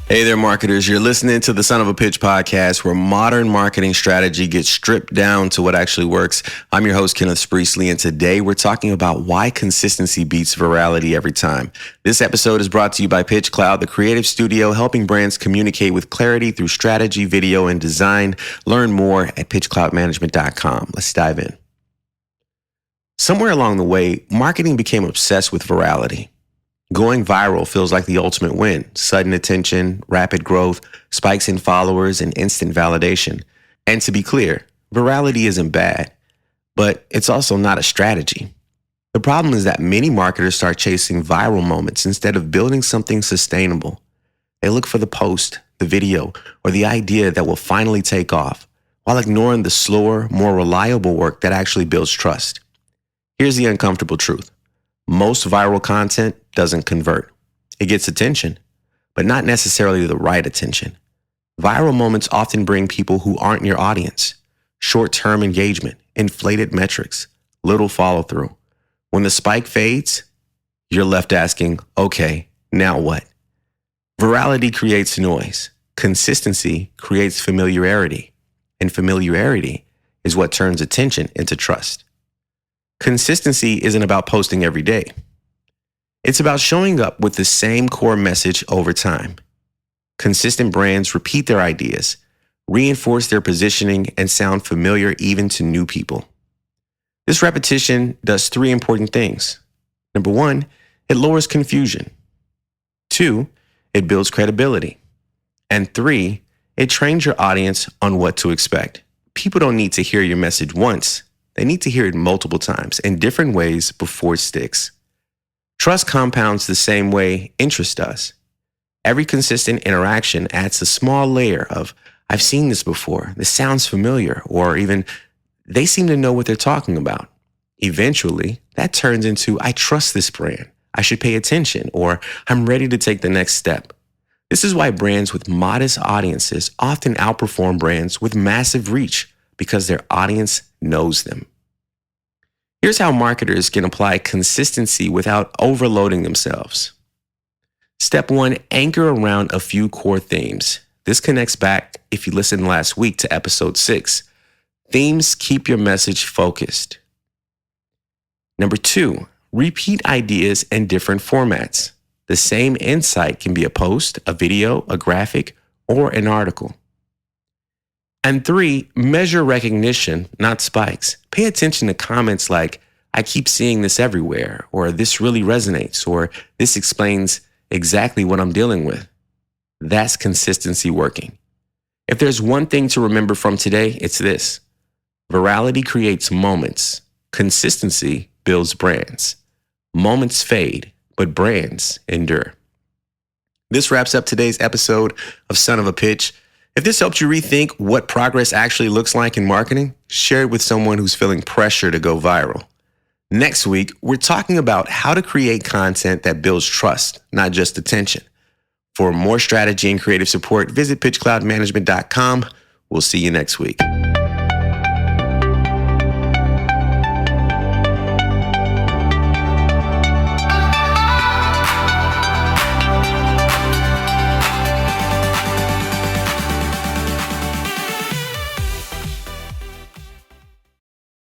Hey there, marketers. You're listening to the Son of a Pitch podcast, where modern marketing strategy gets stripped down to what actually works. I'm your host, Kenneth, and today we're talking about why consistency beats virality every time. This episode is brought to you by Pitch Cloud, the creative studio helping brands communicate with clarity through strategy, video, and design. Learn more at pitchcloudmanagement.com. Let's dive in. Somewhere along the way, marketing became obsessed with virality. Going viral feels like the ultimate win. Sudden attention, rapid growth, spikes in followers, and instant validation. And to be clear, virality isn't bad, but it's also not a strategy. The problem is that many marketers start chasing viral moments instead of building something sustainable. They look for the post, the video, or the idea that will finally take off, while ignoring the slower, more reliable work that actually builds trust. Here's the uncomfortable truth. Most viral content doesn't convert. It gets attention, but not necessarily the right attention. Viral moments often bring people who aren't your audience. Short-term engagement, inflated metrics, little follow-through. When the spike fades, you're left asking, okay, now what? Virality creates noise. Consistency creates familiarity. And familiarity is what turns attention into trust. Consistency isn't about posting every day. It's about showing up with the same core message over time. Consistent brands repeat their ideas, reinforce their positioning, and sound familiar even to new people. This repetition does three important things. Number one, it lowers confusion. Two, it builds credibility. And three, it trains your audience on what to expect. People don't need to hear your message once. They need to hear it multiple times in different ways before it sticks. Trust compounds the same way interest does. Every consistent interaction adds a small layer of, I've seen this before, this sounds familiar, or even, they seem to know what they're talking about. Eventually, that turns into, I trust this brand, I should pay attention, or I'm ready to take the next step. This is why brands with modest audiences often outperform brands with massive reach, because their audience knows them. Here's how marketers can apply consistency without overloading themselves. Step one, anchor around a few core themes. This connects back, if you listened last week, to episode 6. Themes keep your message focused. Number two, repeat ideas in different formats. The same insight can be a post, a video, a graphic, or an article. And three, measure recognition, not spikes. Pay attention to comments like, I keep seeing this everywhere, or this really resonates, or this explains exactly what I'm dealing with. That's consistency working. If there's one thing to remember from today, it's this. Virality creates moments. Consistency builds brands. Moments fade, but brands endure. This wraps up today's episode of Son of a Pitch. If this helped you rethink what progress actually looks like in marketing, share it with someone who's feeling pressure to go viral. Next week, we're talking about how to create content that builds trust, not just attention. For more strategy and creative support, visit pitchcloudmanagement.com. We'll see you next week.